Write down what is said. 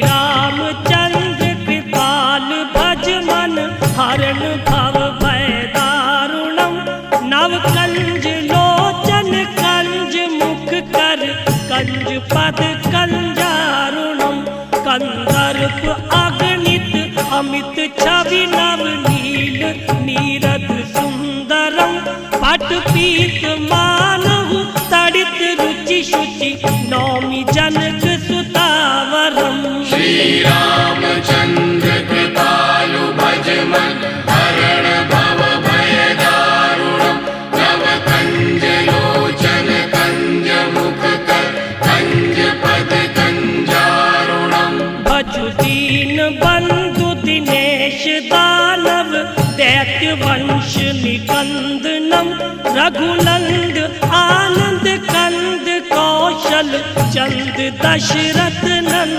रामचंद्र कृपाल भज मन हरण भव भय दारुणम। नव कंज लोचन कंज मुख कर कंज पद कंजारुणम। कंदर्प अगणित अमित छवि नव नील नीरद सुंदरम। पट पीत मानहु तड़ित रुचि शुचि नौमि जनक सुतावरम। श्री रामचंद्र कृपालु भज मन हरण भव भय दारुणम। नव कंज लोचन कंज मुख कर कंज पद कंजारुणम। भजु दीन बंधु दिनेश दानव दैत्य वंश निकंदनम। रघुनंद आनंद कंद कौशल चंद दशरथ नंद।